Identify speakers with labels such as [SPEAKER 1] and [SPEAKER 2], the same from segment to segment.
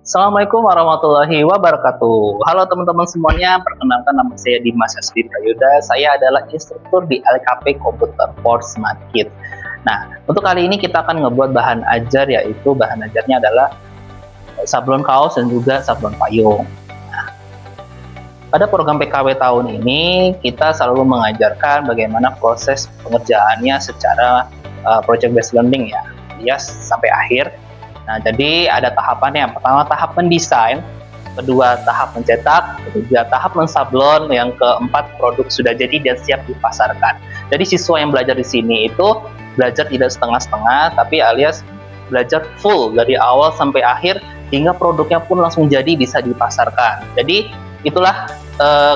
[SPEAKER 1] Assalamualaikum warahmatullahi wabarakatuh. Halo teman-teman semuanya, perkenalkan nama saya Dimas Asdi Prayuda. Saya adalah instruktur di LKP Komputer for Smart Kid. Nah, untuk kali ini kita akan ngebuat bahan ajar, yaitu bahan ajarnya adalah sablon kaos dan juga sablon payung. Nah, pada program PKW tahun ini, kita selalu mengajarkan bagaimana proses pengerjaannya secara project based learning ya sampai akhir. Nah, jadi ada tahapannya. Pertama tahap mendesain, kedua tahap mencetak, ketiga tahap mensablon, yang keempat produk sudah jadi dan siap dipasarkan. Jadi siswa yang belajar di sini itu belajar tidak setengah-setengah, tapi alias belajar full dari awal sampai akhir hingga produknya pun langsung jadi bisa dipasarkan. Jadi itulah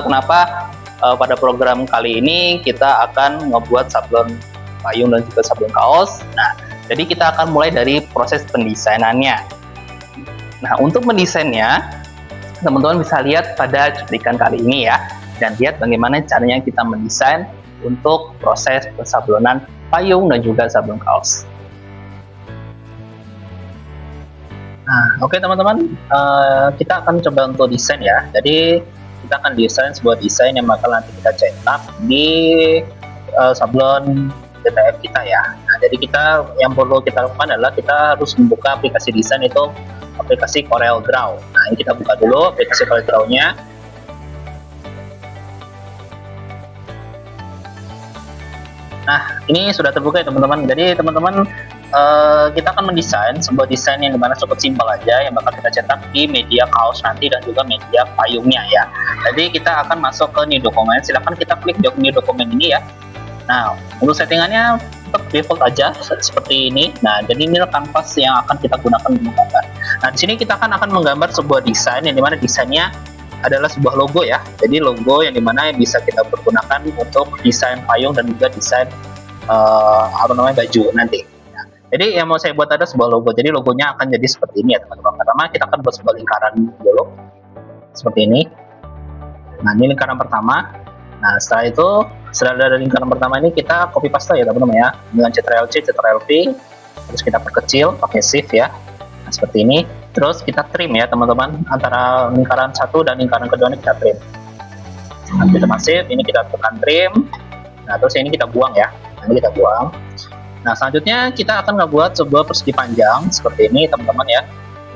[SPEAKER 1] kenapa pada program kali ini kita akan ngebuat sablon payung dan juga sablon kaos. Nah, jadi kita akan mulai dari proses pendesainannya. Nah, untuk mendesainnya, teman-teman bisa lihat pada cuplikan kali ini ya, dan lihat bagaimana caranya kita mendesain untuk proses pensablonan payung dan juga sablon kaos. Nah, oke teman-teman, kita akan coba untuk desain ya. Jadi kita akan desain sebuah desain yang bakal nanti kita cetak di sablon DTF kita ya. Nah, jadi kita yang perlu kita lakukan adalah kita harus membuka aplikasi desain, itu aplikasi Corel Draw. Nah, ini kita buka dulu aplikasi Corel Draw-nya. Nah, ini sudah terbuka ya teman-teman. Jadi teman-teman kita akan mendesain sebuah desain yang dimana cukup simpel aja, yang bakal kita cetak di media kaos nanti dan juga media payungnya ya. Jadi kita akan masuk ke new document. Silahkan kita klik new document ini ya. Nah, untuk settingannya tetap default aja seperti ini. Nah, jadi ini kanvas yang akan kita gunakan untuk menggambar. Nah, di sini kita akan menggambar sebuah desain yang dimana desainnya adalah sebuah logo ya. Jadi logo yang dimana bisa kita pergunakan untuk desain payung dan juga desain baju nanti. Nah, jadi yang mau saya buat ada sebuah logo. Jadi logonya akan jadi seperti ini ya teman-teman. Pertama kita akan buat sebuah lingkaran dulu seperti ini. Nah, ini lingkaran pertama. Nah, setelah dari lingkaran pertama ini kita copy paste ya teman-teman ya, dengan Ctrl+C, Ctrl+V, terus kita perkecil pakai shift ya. Nah, seperti ini. Terus kita trim ya teman-teman, antara lingkaran satu dan lingkaran kedua ini kita trim. Nah, kita masif, ini kita tekan trim. Nah, terus ini kita buang ya. Nah, ini kita buang. Nah, selanjutnya kita akan ngebuat sebuah persegi panjang seperti ini teman-teman ya.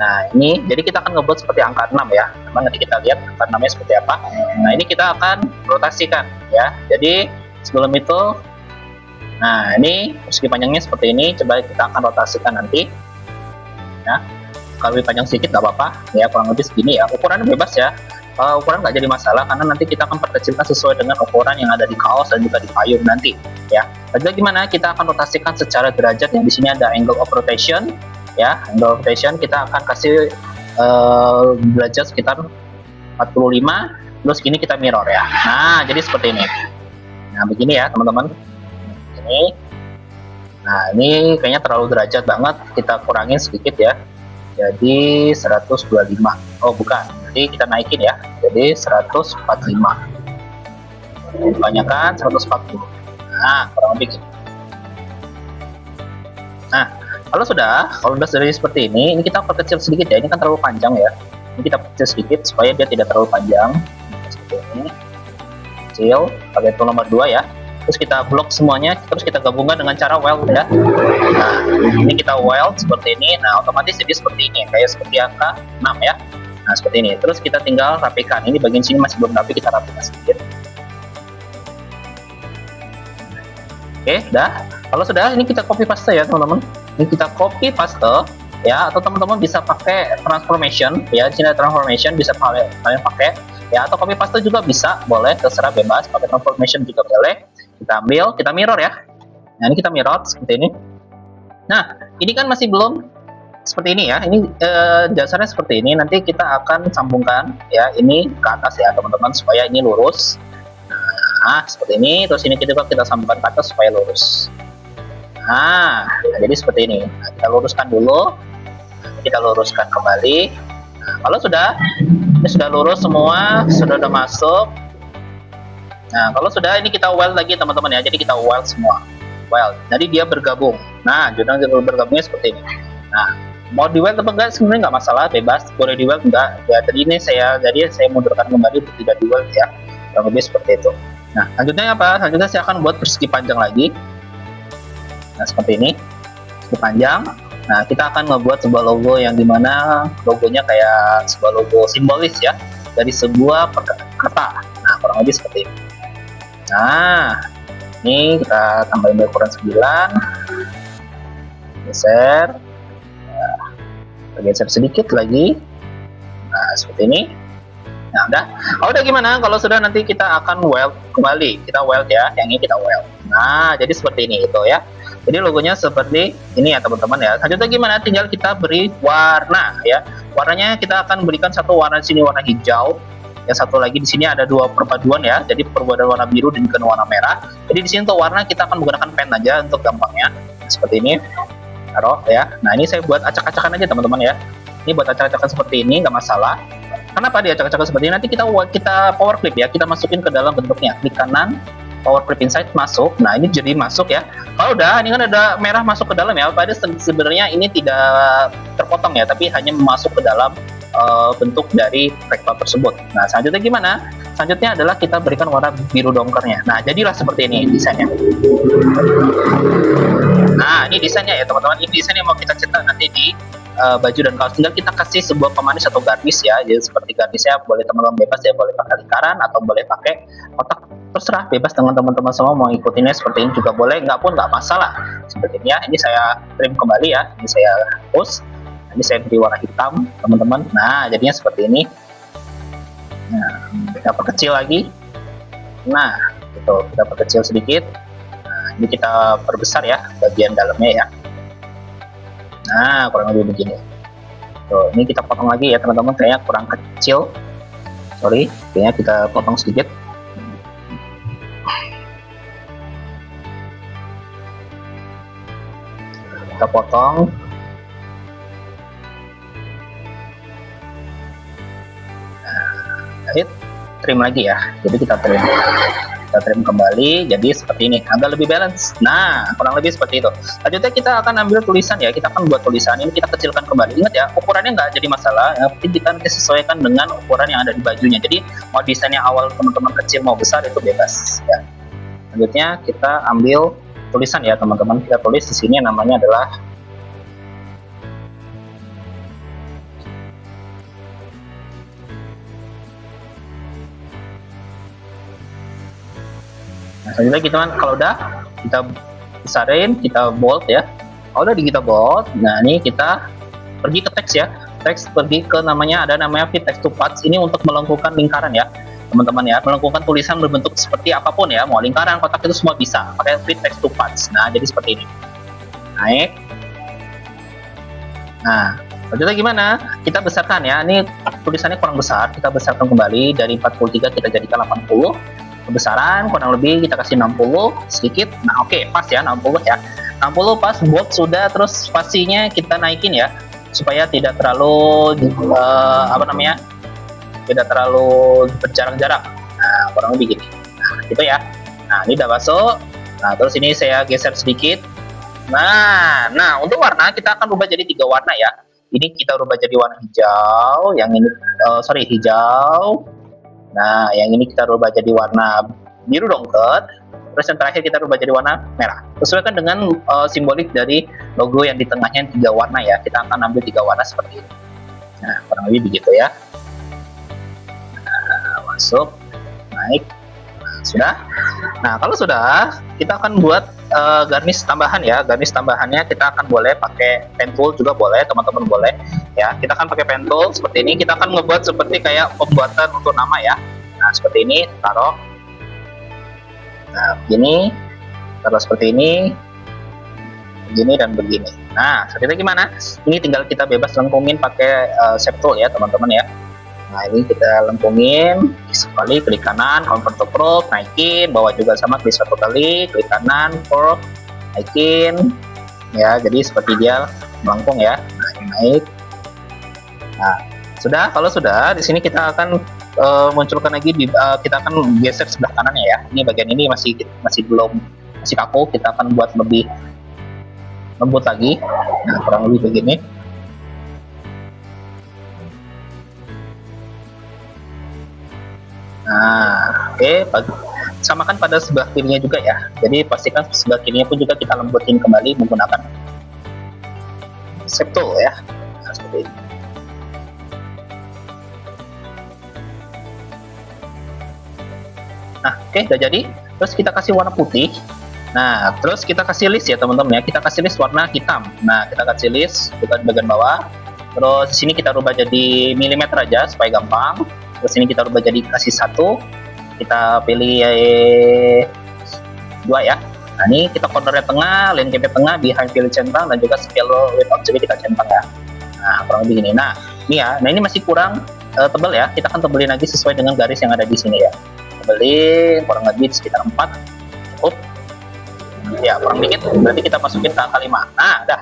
[SPEAKER 1] Nah, ini jadi kita akan ngebuat seperti angka 6 ya. Nanti kita lihat angka 6-nya seperti apa. Nah, ini kita akan rotasikan ya. Jadi sebelum itu, nah ini persegi panjangnya seperti ini. Coba kita akan rotasikan nanti. Ya, kalau lebih panjang sedikit nggak apa-apa ya, kurang lebih segini ya. Ukurannya bebas ya. Ukuran nggak jadi masalah karena nanti kita akan perkecilkan sesuai dengan ukuran yang ada di kaos dan juga di payung nanti ya. Jadi gimana? Kita akan rotasikan secara derajat yang di sini ada angle of rotation. Ya, angle of rotation kita akan kasih derajat sekitar 45, terus gini kita mirror ya. Nah, jadi seperti ini. Nah, begini ya teman-teman. Ini. Nah, ini kayaknya terlalu derajat banget, kita kurangin sedikit ya. Jadi 125. Oh, bukan. Jadi kita naikin ya. Jadi 145. Kebanyakan 140. Nah, kurang lebih gitu. Nah, kalau sudah dari seperti ini kita perkecil sedikit ya. Ini kan terlalu panjang ya. Ini kita perkecil sedikit supaya dia tidak terlalu panjang. Seperti ini. Kecil, pakai tool nomor 2 ya. Terus kita blok semuanya, terus kita gabungkan dengan cara weld ya. Nah, ini kita weld seperti ini. Nah, otomatis jadi seperti ini, kayak seperti angka 6 ya. Nah, seperti ini. Terus kita tinggal rapikan. Ini bagian sini masih belum rapi, kita rapikan sedikit. Oke, dah. Kalau sudah, ini kita copy paste ya teman-teman. Ini kita copy paste ya, atau teman-teman bisa pakai transformation ya. Di sini transformation bisa kalian pakai ya, atau copy paste juga bisa, boleh, terserah, bebas. Pakai transformation juga boleh. Kita ambil, kita mirror ya. Nah, ini kita mirror seperti ini. Nah, ini kan masih belum seperti ini ya. Ini dasarnya seperti ini. Nanti kita akan sambungkan ya ini ke atas ya teman-teman, supaya ini lurus. Nah, seperti ini. Terus ini juga kita sambungkan ke atas supaya lurus. Nah, jadi seperti ini. Nah, kita luruskan dulu. Kita luruskan kembali. Nah, kalau ini sudah lurus semua, sudah masuk. Nah, kalau sudah, ini kita weld lagi teman-teman ya. Jadi kita weld semua. Weld. Jadi dia bergabung. Nah, jadi bergabungnya seperti ini. Nah, mau di weld apa enggak sebenarnya nggak masalah, bebas, boleh di weld enggak ya. Jadi saya mundurkan kembali untuk tidak di weld ya, kurang lebih seperti itu. Nah lanjutnya apa, selanjutnya saya akan buat persegi panjang lagi. Nah seperti ini, persegi panjang. Nah kita akan membuat sebuah logo yang dimana logonya kayak sebuah logo simbolis ya, dari sebuah kata. Nah kurang lebih seperti ini. Nah ini kita tambahin ukuran 9, geser, geser sedikit lagi. Nah seperti ini. Nah udah gimana kalau sudah, nanti kita akan weld kembali, kita weld ya, yang ini kita weld. Nah jadi seperti ini itu ya, jadi logonya seperti ini ya teman-teman ya. Selanjutnya gimana, tinggal kita beri warna ya. Warnanya kita akan berikan satu warna di sini warna hijau, yang satu lagi di sini ada dua perpaduan ya, jadi perpaduan warna biru dan juga warna merah. Jadi di sini untuk warna kita akan menggunakan pen aja untuk gampangnya, seperti ini taruh ya. Nah ini saya buat acak-acakan aja teman-teman ya, ini buat acak-acakan seperti ini nggak masalah. Kenapa dia acak-acakan seperti ini, nanti kita power clip ya, kita masukin ke dalam bentuknya, klik kanan power clip inside, masuk. Nah ini jadi masuk ya. Kalau udah ini kan ada merah masuk ke dalam ya, padahal sebenarnya ini tidak terpotong ya, tapi hanya masuk ke dalam bentuk dari rektor tersebut. Nah selanjutnya gimana, selanjutnya adalah kita berikan warna biru dongkernya. Nah jadilah seperti ini desainnya. Nah ini desainnya ya teman-teman, ini desain yang mau kita cetak nanti di baju dan kaos. Tinggal kita kasih sebuah pemanis atau garnish ya, jadi seperti garnishnya boleh teman-teman bebas ya, boleh pakai lingkaran atau boleh pakai kotak, terserah, bebas dengan teman-teman semua mau ikutinnya seperti ini juga boleh, nggak pun nggak masalah. Seperti ini ya, ini saya trim kembali ya, ini saya hapus, ini saya beri warna hitam teman-teman. Nah jadinya seperti ini. Nah kita perkecil lagi, nah itu kita perkecil sedikit. Nah ini kita perbesar ya bagian dalamnya ya. Nah kurang lebih begini. Tuh, ini kita potong lagi ya teman-teman, kayaknya kurang kecil, sorry, kayaknya kita potong sedikit. Kita potong. Nah, trim lagi ya, jadi kita trim kembali jadi seperti ini, agak lebih balance. Nah kurang lebih seperti itu. Selanjutnya kita akan ambil tulisan ya, kita akan buat tulisan ini, kita kecilkan kembali. Ingat ya, ukurannya nggak jadi masalah ya, tapi kita nanti sesuaikan dengan ukuran yang ada di bajunya. Jadi mau desainnya awal teman-teman kecil mau besar itu bebas ya. Selanjutnya kita ambil tulisan ya teman-teman, kita tulis di sini namanya adalah selanjutnya kita kalau udah kita besarin, kita bold ya. Kalau udah kita bold, nah ini kita pergi ke teks ya, teks pergi ke namanya, ada namanya fit text to parts, ini untuk melengkungkan lingkaran ya teman-teman ya, melengkungkan tulisan berbentuk seperti apapun ya, mau lingkaran, kotak, itu semua bisa pakai fit text to parts. Nah jadi seperti ini, naik. Nah selanjutnya gimana, kita besarkan ya, ini tulisannya kurang besar, kita besarkan kembali dari 43 kita jadikan 80. Kebesaran kurang lebih kita kasih 60 sedikit. Nah oke, pas ya 60 ya, 60 pas, bold sudah, terus spasinya kita naikin ya supaya tidak terlalu tidak terlalu berjarak-jarak. Nah kurang lebih gini, nah gitu ya. Nah ini udah masuk. Nah terus ini saya geser sedikit. Nah untuk warna kita akan rubah jadi 3 warna ya. Ini kita rubah jadi warna hijau, yang ini hijau. Nah yang ini kita rubah jadi warna biru dongker, terus yang terakhir kita rubah jadi warna merah. Sesuaikan dengan simbolik dari logo yang di tengahnya 3 warna ya, kita akan ambil 3 warna seperti ini. Nah kurang lebih begitu ya. Nah, masuk, naik. Nah, sudah. Nah kalau sudah, kita akan buat garnish tambahan ya. Garnish tambahannya kita akan boleh pakai pen tool juga boleh, teman-teman boleh ya. Kita akan pakai pen tool seperti ini, kita akan ngebuat seperti kayak pembuatan untuk nama ya. Nah seperti ini, taruh. Nah begini, taruh seperti ini, begini dan begini. Nah seperti itu gimana? Ini tinggal kita bebas lengkungin pakai shape tool ya teman-teman ya. Nah ini kita lengkungin sekali, klik kanan, convert to curve, naikin, bawah juga sama, klik satu kali, klik kanan, curve, naikin, ya. Jadi seperti dia melengkung ya. Nah ini naik. Nah sudah, kalau sudah, di sini kita akan munculkan lagi, kita akan geser sebelah kanannya ya. Ini bagian ini masih kaku, kita akan buat lebih lembut lagi. Nah kurang lebih begini. Nah, oke, samakan pada sebelah kirinya juga ya. Jadi pastikan sebelah kirinya pun juga kita lembutin kembali menggunakan shape tool ya. Nah, seperti ini. Nah, oke, udah jadi. Terus kita kasih warna putih. Nah, terus kita kasih list ya teman-teman ya. Kita kasih list warna hitam. Nah, kita kasih list bukan bagian bawah. Terus sini kita rubah jadi milimeter aja supaya gampang. Terus ini kita rubah jadi kasih 1. Kita pilih 2 ya. Nah, ini kita cornernya tengah, landscape tengah, behind pilih centang, dan juga scale with object kita centang ya. Nah, kurang lebih gini. Nah, ini ya. Nah, ini masih kurang tebal ya. Kita akan tebelin lagi sesuai dengan garis yang ada di sini ya. Tebelin kurang lebih sekitar 4. Cukup. Ya, kurang dikit. Berarti kita masukin ke angka 5. Nah, dah.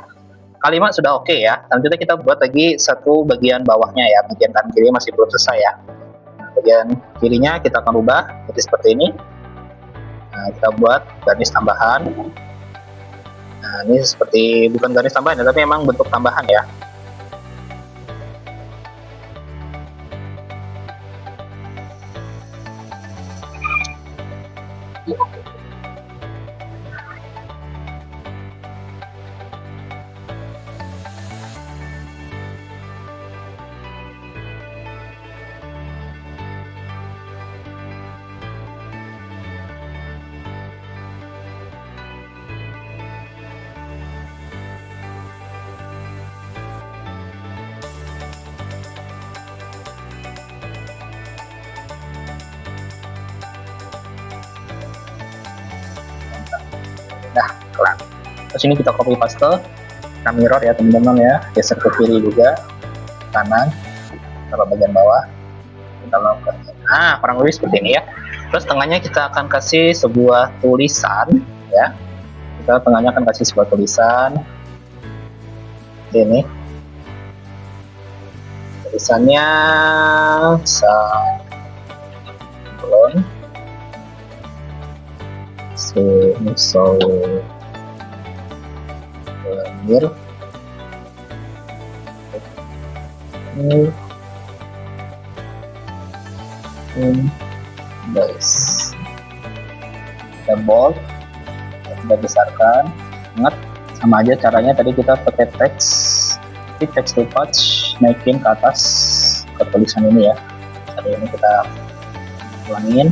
[SPEAKER 1] Kalimat sudah oke ya. Selanjutnya kita buat lagi satu bagian bawahnya ya. Bagian kanan kiri masih belum selesai ya. Nah, bagian kirinya kita akan rubah jadi seperti ini. Nah, kita buat garis tambahan. Nah, ini seperti bukan garis tambahan ya, tapi memang bentuk tambahan ya. Nah, kelar. Terus ini kita copy paste, kita mirror ya teman-teman ya, geser ke kiri juga, kanan, taruh bagian bawah, kita lakukan. Nah, kurang lebih seperti ini ya. Terus tengahnya kita akan kasih sebuah tulisan ya. Kita tengahnya akan kasih sebuah tulisan. Ini tulisannya sablon souvenir guys, kita bold, kita besarkan. Ingat sama aja caranya tadi kita pakai teks to touch, naikin ke atas ke tulisan ini ya. Hari ini kita ulangin.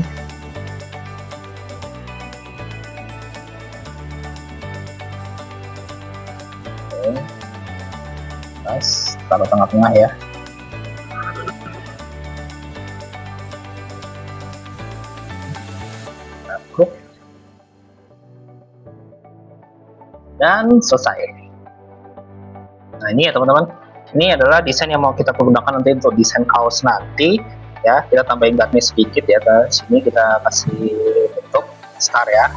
[SPEAKER 1] Oke, pas taruh tengah-tengah ya. Dan selesai. Nah, ini ya teman-teman, ini adalah desain yang mau kita pergunakan nanti untuk desain kaos nanti ya. Kita tambahin garnish sedikit ya, ke sini kita kasih bentuk star ya.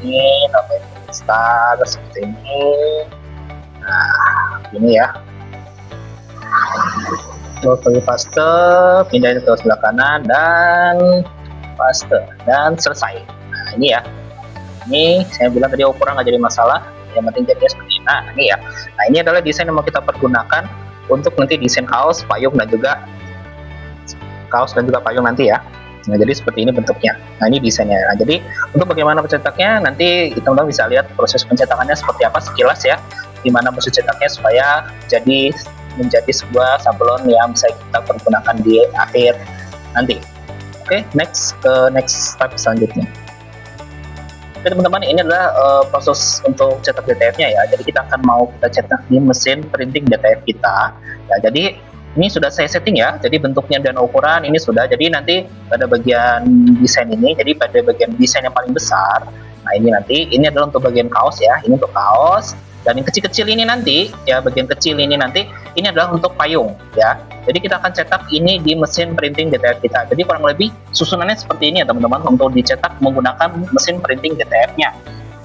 [SPEAKER 1] Ini tambahin star seperti ini. Nah, ini ya. Coba paste, pindahin ke sebelah kanan dan paste dan selesai. Nah, ini ya. Ini saya bilang tadi ukuran nggak jadi masalah, yang penting jadinya seperti ini. Nah, ini ya. Nah, ini adalah desain yang mau kita pergunakan untuk nanti desain kaos, payung dan juga payung nanti ya. Nah, jadi seperti ini bentuknya. Nah, ini desainnya. Nah, jadi untuk bagaimana pencetaknya nanti teman-teman bisa lihat proses pencetakannya seperti apa sekilas ya. Gimana proses cetaknya supaya menjadi sebuah sablon yang bisa kita pergunakan di akhir nanti. Oke, next step selanjutnya. Oke teman-teman, ini adalah proses untuk cetak DTF-nya ya. Jadi kita akan kita cetak di mesin printing DTF kita. Ya, jadi ini sudah saya setting ya. Jadi bentuknya dan ukuran ini sudah. Jadi nanti pada bagian desain ini, jadi pada bagian desain yang paling besar. Nah, ini adalah untuk bagian kaos ya. Ini untuk kaos. Dan yang kecil-kecil ini nanti, ya bagian kecil ini nanti, ini adalah untuk payung ya. Jadi kita akan cetak ini di mesin printing DTF kita. Jadi kurang lebih susunannya seperti ini ya teman-teman, untuk dicetak menggunakan mesin printing DTF-nya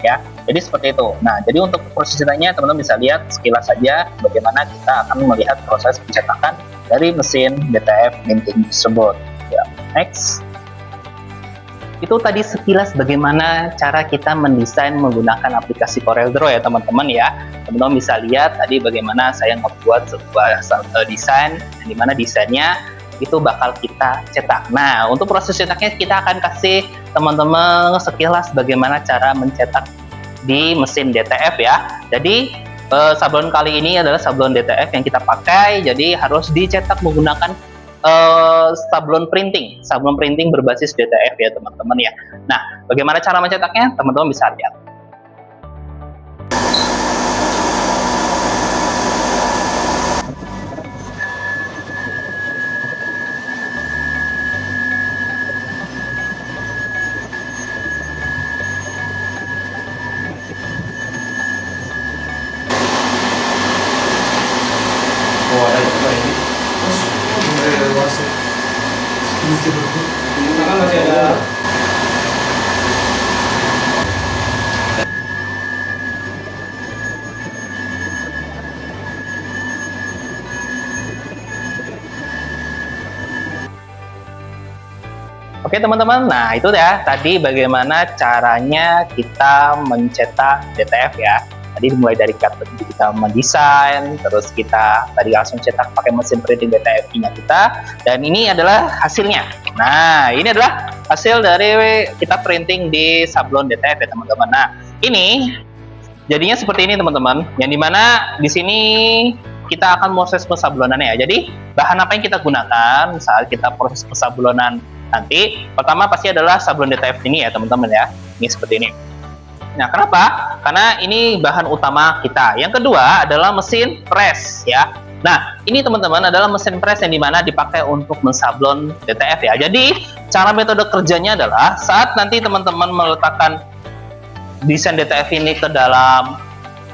[SPEAKER 1] ya. Jadi seperti itu. Nah, jadi untuk proses cetaknya teman-teman bisa lihat sekilas saja bagaimana kita akan melihat proses pencetakan dari mesin DTF printing tersebut. Ya, next. Itu tadi sekilas bagaimana cara kita mendesain menggunakan aplikasi CorelDRAW ya teman-teman ya. Teman-teman bisa lihat tadi bagaimana saya membuat sebuah desain, di mana desainnya itu bakal kita cetak. Nah, untuk proses cetaknya kita akan kasih teman-teman sekilas bagaimana cara mencetak di mesin DTF ya. Jadi sablon kali ini adalah sablon DTF yang kita pakai, jadi harus dicetak menggunakan sablon printing berbasis DTF ya teman-teman ya. Nah, bagaimana cara mencetaknya? Teman-teman bisa lihat.
[SPEAKER 2] Oh, ada juga ini. Terus mulai wasit. Ini kan masih ada.
[SPEAKER 1] Oke teman-teman, nah itu ya tadi bagaimana caranya kita mencetak DTF ya. Tadi mulai dari kita mendesain, terus kita tadi langsung cetak pakai mesin printing DTF-nya kita, dan ini adalah hasilnya. Nah, ini adalah hasil dari kita printing di sablon DTF ya teman-teman. Nah, ini jadinya seperti ini teman-teman, yang dimana di sini kita akan proses pensablonannya ya. Jadi bahan apa yang kita gunakan saat kita proses pensablonan nanti? Pertama pasti adalah sablon DTF ini ya teman-teman ya. Ini seperti ini. Nah, kenapa? Karena ini bahan utama kita. Yang kedua adalah mesin press ya. Nah, ini teman-teman adalah mesin press yang dimana dipakai untuk mensablon DTF ya. Jadi, cara metode kerjanya adalah saat nanti teman-teman meletakkan desain DTF ini ke dalam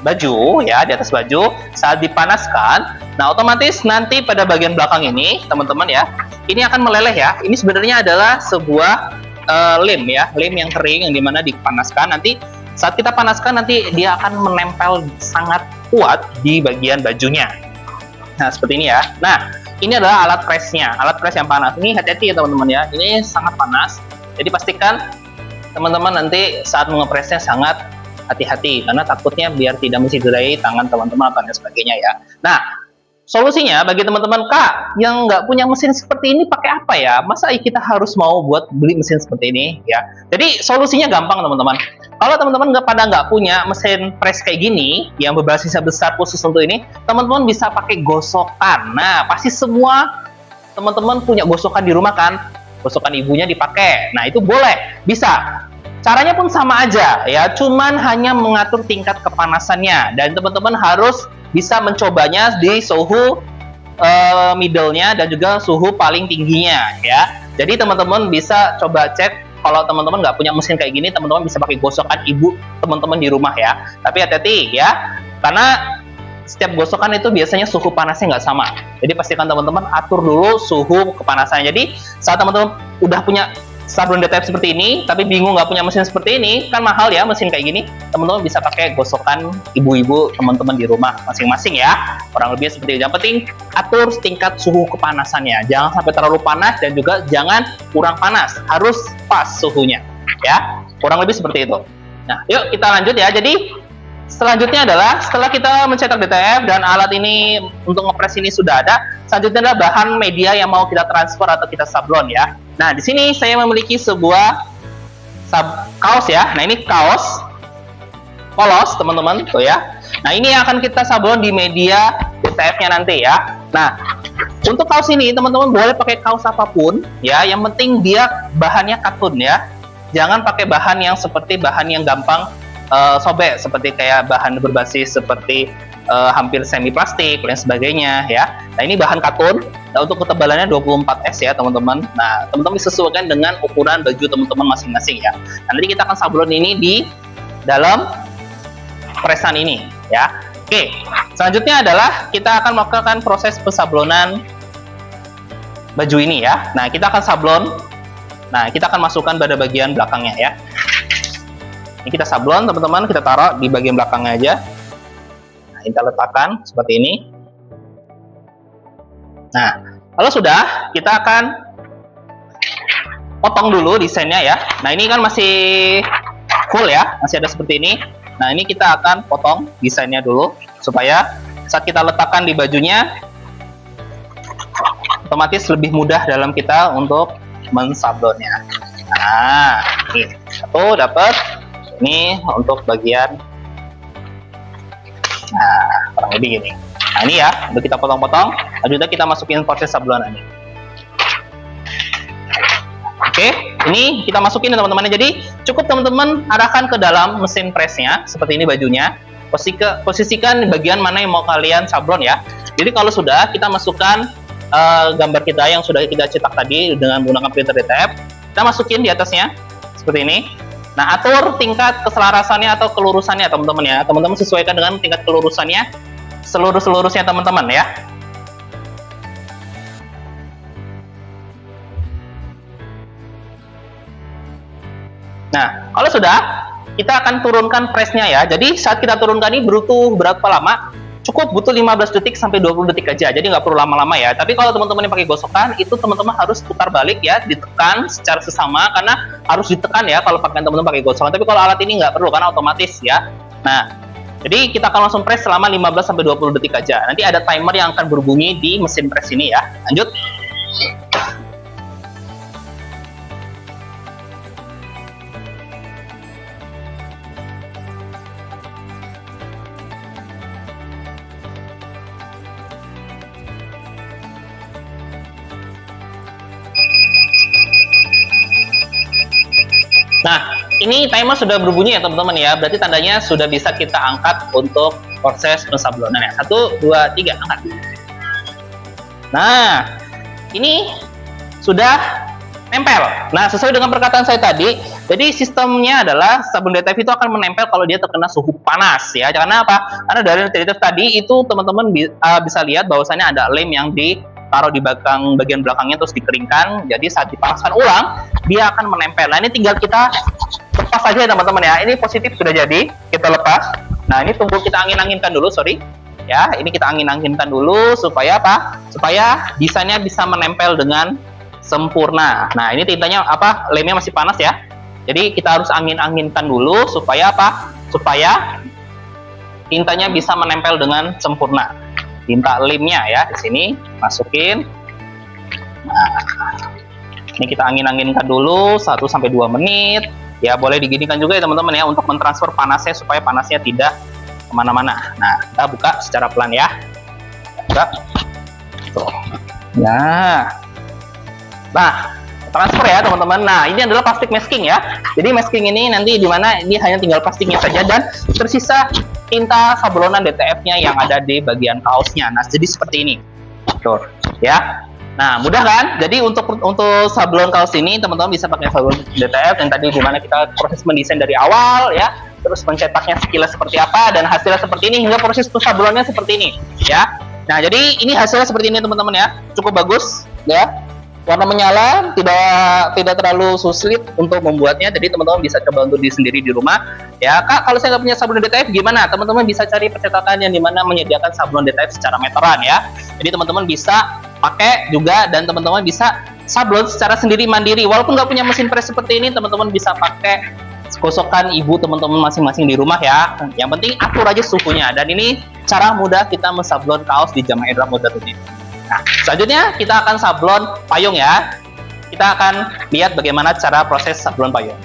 [SPEAKER 1] baju ya, di atas baju, saat dipanaskan, nah otomatis nanti pada bagian belakang ini, teman-teman ya, ini akan meleleh ya. Ini sebenarnya adalah sebuah lem ya, lem yang kering yang dimana dipanaskan. Nanti saat kita panaskan nanti dia akan menempel sangat kuat di bagian bajunya. Nah, seperti ini ya. Nah, ini adalah alat pressnya, alat press yang panas. Ini hati-hati ya teman-teman ya, ini sangat panas. Jadi pastikan teman-teman nanti saat mengepresnya sangat hati-hati, karena takutnya biar tidak mencederai tangan teman-teman dan sebagainya ya. Nah, solusinya bagi teman-teman Kak yang nggak punya mesin seperti ini pakai apa ya? Masa kita harus mau buat beli mesin seperti ini ya? Jadi solusinya gampang teman-teman. Kalau teman-teman nggak punya mesin press kayak gini yang berbasisnya besar khusus untuk ini, teman-teman bisa pakai gosokan. Nah, pasti semua teman-teman punya gosokan di rumah kan? Gosokan ibunya dipakai. Nah, itu boleh, bisa. Caranya pun sama aja ya, cuman hanya mengatur tingkat kepanasannya, dan teman-teman harus bisa mencobanya di suhu middle-nya dan juga suhu paling tingginya ya. Jadi teman-teman bisa coba cek. Kalau teman-teman nggak punya mesin kayak gini, teman-teman bisa pakai gosokan ibu teman-teman di rumah ya. Tapi hati-hati ya, karena setiap gosokan itu biasanya suhu panasnya nggak sama. Jadi pastikan teman-teman atur dulu suhu kepanasannya. Jadi saat teman-teman udah punya sablon DTF seperti ini, tapi bingung nggak punya mesin seperti ini, kan mahal ya mesin kayak gini, teman-teman bisa pakai gosokan ibu-ibu teman-teman di rumah masing-masing ya. Kurang lebih seperti itu. Yang penting atur tingkat suhu kepanasannya, jangan sampai terlalu panas dan juga jangan kurang panas, harus pas suhunya ya. Kurang lebih seperti itu. Nah, yuk kita lanjut ya. Jadi selanjutnya adalah setelah kita mencetak DTF dan alat ini untuk ngepres ini sudah ada, selanjutnya adalah bahan media yang mau kita transfer atau kita sablon ya. Nah, di sini saya memiliki sebuah kaos ya. Nah, ini kaos polos teman-teman tuh ya. Nah, ini yang akan kita sablon di media DTF-nya nanti ya. Nah, untuk kaos ini teman-teman boleh pakai kaos apapun ya. Yang penting dia bahannya katun ya. Jangan pakai bahan yang seperti bahan yang gampang sobek, seperti kayak bahan berbasis seperti hampir semi plastik dan sebagainya ya. Nah, ini bahan katun. Nah, untuk ketebalannya 24S ya teman-teman. Nah, teman-teman disesuaikan dengan ukuran baju teman-teman masing-masing ya. Nah, nanti kita akan sablon ini di dalam presan ini ya. Oke, selanjutnya adalah kita akan melakukan proses pensablonan baju ini ya. Nah, kita akan sablon. Nah, kita akan masukkan pada bagian belakangnya ya. Ini kita sablon teman-teman, kita taruh di bagian belakangnya aja. Nah, kita letakkan seperti ini. Nah, kalau sudah, kita akan potong dulu desainnya ya. Nah, ini kan masih full ya, masih ada seperti ini. Nah, ini kita akan potong desainnya dulu supaya saat kita letakkan di bajunya otomatis lebih mudah dalam kita untuk mensablonnya. Nah, ini satu dapat. Ini untuk bagian, nah kurang lebih gini. Nah ini ya, udah kita potong-potong. Lalu kita masukin proses sablonannya. Oke, ini kita masukin ya teman-teman. Jadi cukup teman-teman arahkan ke dalam mesin pressnya seperti ini bajunya. Posisikan bagian mana yang mau kalian sablon ya. Jadi kalau sudah, kita masukkan gambar kita yang sudah kita cetak tadi dengan menggunakan printer DTF. Kita masukin di atasnya seperti ini. Nah, atur tingkat keselarasannya atau kelurusannya teman-teman ya. Teman-teman sesuaikan dengan tingkat kelurusannya seluruh-seluruhnya teman-teman ya. Nah, kalau sudah, kita akan turunkan pressnya ya. Jadi saat kita turunkan ini butuh berapa lama? Cukup butuh 15 detik sampai 20 detik aja. Jadi nggak perlu lama-lama ya. Tapi kalau teman-teman yang pakai gosokan, itu teman-teman harus putar balik ya, ditekan secara sesama karena harus ditekan ya kalau pakai teman-teman pakai gosokan. Tapi kalau alat ini nggak perlu karena otomatis ya. Nah, jadi kita akan langsung press selama 15 sampai 20 detik aja. Nanti ada timer yang akan berbunyi di mesin press ini ya. Lanjut. Nah, ini timer sudah berbunyi ya teman-teman ya. Berarti tandanya sudah bisa kita angkat untuk proses pensablonan ya. 1, 2, 3, angkat. Nah, ini sudah nempel. Nah, sesuai dengan perkataan saya tadi, jadi sistemnya adalah sabun DTF itu akan menempel kalau dia terkena suhu panas ya. Karena apa? Karena dari DTF tadi itu teman-teman bisa lihat bahwasannya ada lem yang ditaruh di bagian belakangnya terus dikeringkan. Jadi saat dipanaskan ulang, dia akan menempel. Nah, ini tinggal kita lepas saja ya teman-teman ya. Ini positif sudah jadi, kita lepas. Nah, ini tunggu kita angin-anginkan dulu, sorry. Ya, ini kita angin-anginkan dulu supaya apa? Supaya desainnya bisa menempel dengan sempurna. Nah, ini tintanya apa? Lemnya masih panas ya. Jadi kita harus angin-anginkan dulu supaya apa? Supaya tintanya bisa menempel dengan sempurna. Tinta lemnya ya di sini masukin. Nah, ini kita angin-anginkan dulu 1 sampai 2 menit. Ya, boleh diginikan juga ya teman-teman ya untuk mentransfer panasnya supaya panasnya tidak kemana-mana. Nah, kita buka secara pelan ya. Buka. Tuh. Nah, transfer ya teman-teman. Nah, ini adalah plastik masking ya. Jadi masking ini nanti di mana ini hanya tinggal plastiknya saja dan tersisa tinta sablonan DTF-nya yang ada di bagian kaosnya. Nah, jadi seperti ini. Tuh, ya. Nah, mudah kan? Jadi untuk sablon kaos ini teman-teman bisa pakai sablon DTF yang tadi di mana kita proses mendesain dari awal ya. Terus mencetaknya sekilas seperti apa dan hasilnya seperti ini hingga proses sablonnya seperti ini ya. Nah, jadi ini hasilnya seperti ini teman-teman ya. Cukup bagus ya. Warna menyala, tidak terlalu sulit untuk membuatnya. Jadi teman-teman bisa coba untuk sendiri di rumah. Ya, Kak, kalau saya nggak punya sablon DTF gimana? Teman-teman bisa cari percetakan yang dimana menyediakan sablon DTF secara meteran ya. Jadi teman-teman bisa pakai juga dan teman-teman bisa sablon secara sendiri mandiri. Walaupun nggak punya mesin press seperti ini, teman-teman bisa pakai gosokan ibu teman-teman masing-masing di rumah ya. Yang penting atur aja suhunya. Dan ini cara mudah kita mensablon kaos di zaman era modern ini. Nah, selanjutnya kita akan sablon payung ya. Kita akan lihat bagaimana cara proses sablon payung.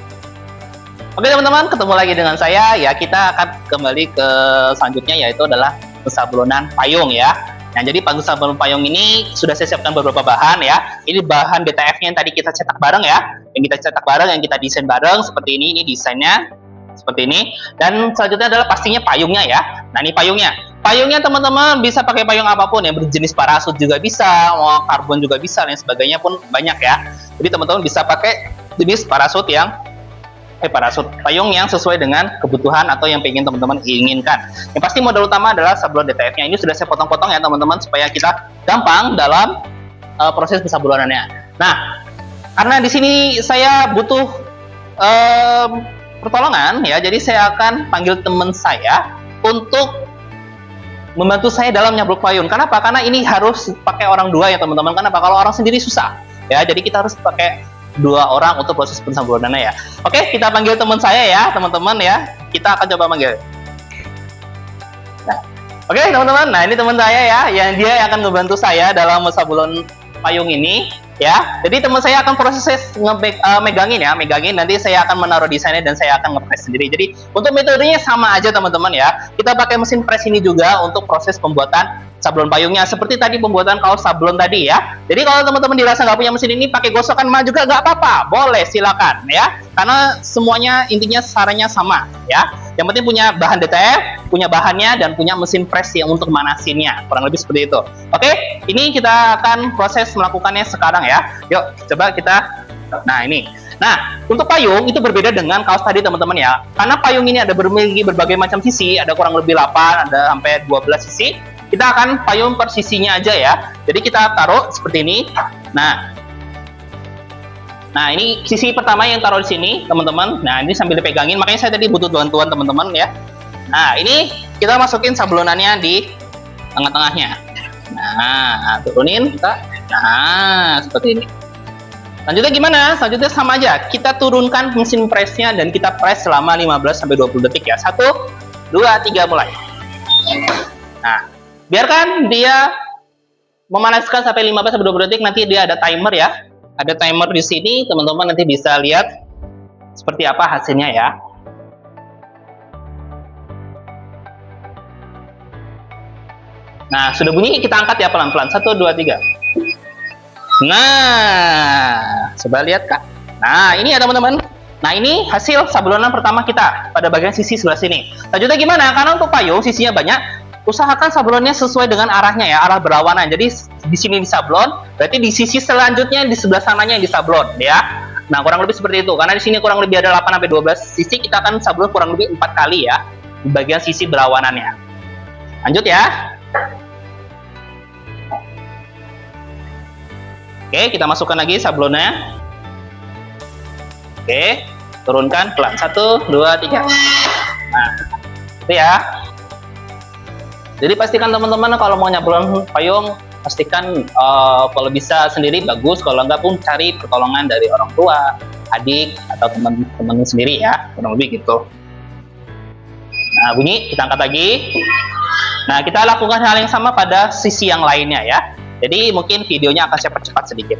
[SPEAKER 1] Oke teman-teman, ketemu lagi dengan saya ya. Kita akan kembali ke selanjutnya yaitu adalah pensablonan payung ya. Nah, jadi sablon payung ini sudah saya siapkan beberapa bahan ya. Ini bahan DTF-nya yang tadi kita cetak bareng ya. Yang kita cetak bareng, yang kita desain bareng seperti ini. Ini desainnya seperti ini. Dan selanjutnya adalah pastinya payungnya ya. Nah, ini payungnya. Payungnya teman-teman bisa pakai payung apapun ya, berjenis parasut juga bisa, mau karbon juga bisa, dan sebagainya pun banyak ya. Jadi teman-teman bisa pakai jenis parasut yang parasut payung yang sesuai dengan kebutuhan atau yang ingin teman-teman inginkan. Yang pasti modal utama adalah sablon DTF-nya. Ini sudah saya potong-potong ya teman-teman supaya kita gampang dalam proses pensablonannya. Nah, karena di sini saya butuh pertolongan ya, jadi saya akan panggil teman saya untuk membantu saya dalam nyablok payung. Kenapa? Karena ini harus pakai orang dua ya teman-teman. Kenapa? Kalau orang sendiri susah ya. Jadi kita harus pakai 2 orang untuk proses pensablonannya ya. Oke, kita panggil teman saya ya teman-teman ya. Kita akan coba panggil. Nah, oke teman-teman. Nah, ini teman saya ya, yang dia akan membantu saya dalam mensablon payung ini ya. Jadi teman saya akan proses megangin ya, megangin. Nanti saya akan menaruh desainnya dan saya akan ngepres sendiri. Jadi untuk metodenya sama aja teman-teman ya. Kita pakai mesin press ini juga untuk proses pembuatan sablon payungnya. Seperti tadi pembuatan kaos sablon tadi ya. Jadi kalau teman-teman dirasa nggak punya mesin ini, pakai gosokan mah juga nggak apa-apa. Boleh, silakan ya. Karena semuanya intinya sarannya sama ya. Yang penting punya bahan DTF, punya bahannya, dan punya mesin press yang untuk manasinnya. Kurang lebih seperti itu. Oke, ini kita akan proses melakukannya sekarang ya. Yuk, coba kita. Nah, ini. Nah, untuk payung itu berbeda dengan kaos tadi teman-teman ya. Karena payung ini ada memiliki berbagai macam sisi, ada kurang lebih 8, ada sampai 12 sisi. Kita akan payung per sisinya aja ya. Jadi kita taruh seperti ini. Nah, ini sisi pertama yang taruh di sini, teman-teman. Nah, ini sambil dipegangin, makanya saya tadi butuh bantuan teman-teman ya. Nah, ini kita masukin sablonannya di tengah-tengahnya. Nah, turunin kita. Nah, seperti ini. Selanjutnya gimana? Selanjutnya sama aja. Kita turunkan mesin pressnya dan kita press selama 15-20 detik ya. 1, 2, 3, mulai. Nah, biarkan dia memanaskan sampai 15-20 detik. Nanti dia ada timer ya. Ada timer di sini, teman-teman nanti bisa lihat seperti apa hasilnya ya. Nah, sudah bunyi, kita angkat ya pelan-pelan. 1, 2, 3. Nah, coba lihat Kak. Nah, ini ya teman-teman. Nah, ini hasil sablonan pertama kita pada bagian sisi sebelah sini. Selanjutnya gimana? Karena untuk payung sisinya banyak, usahakan sablonnya sesuai dengan arahnya ya, arah berlawanan. Jadi di sini disablon, berarti di sisi selanjutnya di sebelah sananya yang disablon ya. Nah, kurang lebih seperti itu. Karena di sini kurang lebih ada 8-12 sisi, kita akan sablon kurang lebih 4 kali ya di bagian sisi berlawanannya. Lanjut ya. Oke, kita masukkan lagi sablonnya. Oke, turunkan pelan. 1, 2, 3. Nah, itu ya. Jadi pastikan teman-teman kalau mau nyablon payung, pastikan kalau bisa sendiri bagus, kalau enggak pun cari pertolongan dari orang tua, adik, atau teman-teman sendiri ya, kurang lebih gitu. Nah, bunyi, kita angkat lagi. Nah, kita lakukan hal yang sama pada sisi yang lainnya ya. Jadi mungkin videonya akan saya percepat sedikit.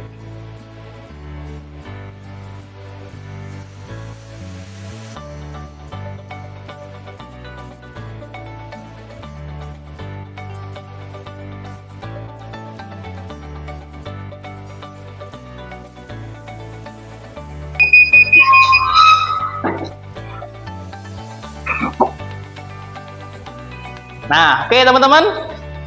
[SPEAKER 1] Nah, oke teman-teman,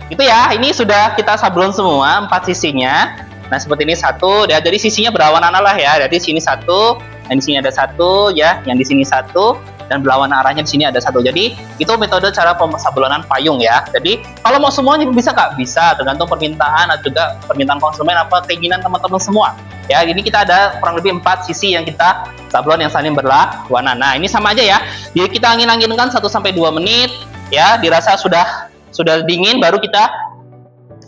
[SPEAKER 1] itu ya, ini sudah kita sablon semua 4 sisinya. Nah, seperti ini 1, ya, jadi sisinya berlawanan lah ya. Jadi sini 1, dan di sini ada 1 ya, yang di sini 1, dan berlawanan arahnya di sini ada 1. Jadi itu metode cara sablonan payung ya. Jadi kalau mau semuanya bisa Kak? Bisa, tergantung permintaan atau juga permintaan konsumen apa keinginan teman-teman semua. Ya, ini kita ada kurang lebih 4 sisi yang kita sablon yang saling berlawanan. Nah, ini sama aja ya. Jadi kita angin-anginkan 1-2 menit. Ya, dirasa sudah dingin baru kita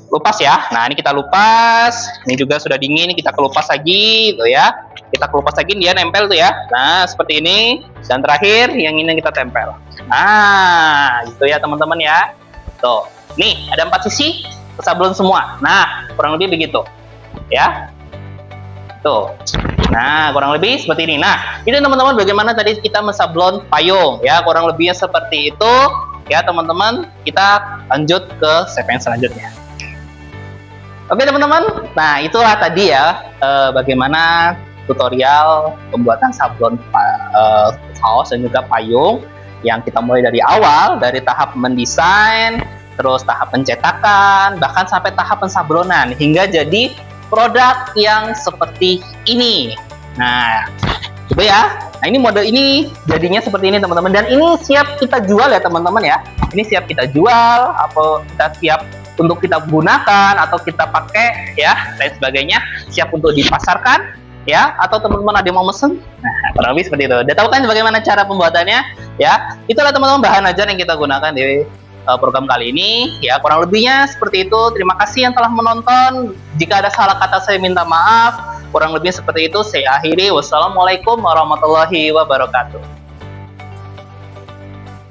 [SPEAKER 1] lupas ya. Nah, ini kita lupas. Ini juga sudah dingin, kita kelupas lagi gitu ya. Kita kelupas lagi, dia nempel tuh ya. Nah, seperti ini. Dan terakhir yang ini kita tempel. Nah, gitu ya teman-teman ya. Tuh. Nih, ada 4 sisi sablon semua. Nah, kurang lebih begitu. Ya. Tuh. Nah, kurang lebih seperti ini. Nah, ini teman-teman bagaimana tadi kita mensablon payung ya, kurang lebihnya seperti itu. Ya teman-teman, kita lanjut ke step yang selanjutnya. Oke teman-teman, nah itulah tadi ya bagaimana tutorial pembuatan sablon kaos dan juga payung yang kita mulai dari awal, dari tahap mendesain, terus tahap pencetakan, bahkan sampai tahap pensablonan hingga jadi produk yang seperti ini. Nah, coba ya. Nah, ini mode ini jadinya seperti ini teman-teman, dan ini siap kita jual ya teman-teman ya. Ini siap kita jual, atau kita siap untuk kita gunakan atau kita pakai ya, dan sebagainya, siap untuk dipasarkan ya, atau teman-teman ada yang mau mesen. Nah, kurang lebih seperti itu. Udah tahu kan bagaimana cara pembuatannya ya? Itulah teman-teman bahan ajar yang kita gunakan di program kali ini ya, kurang lebihnya seperti itu. Terima kasih yang telah menonton. Jika ada salah kata saya minta maaf. Kurang lebih seperti itu saya akhiri. Wassalamualaikum warahmatullahi wabarakatuh.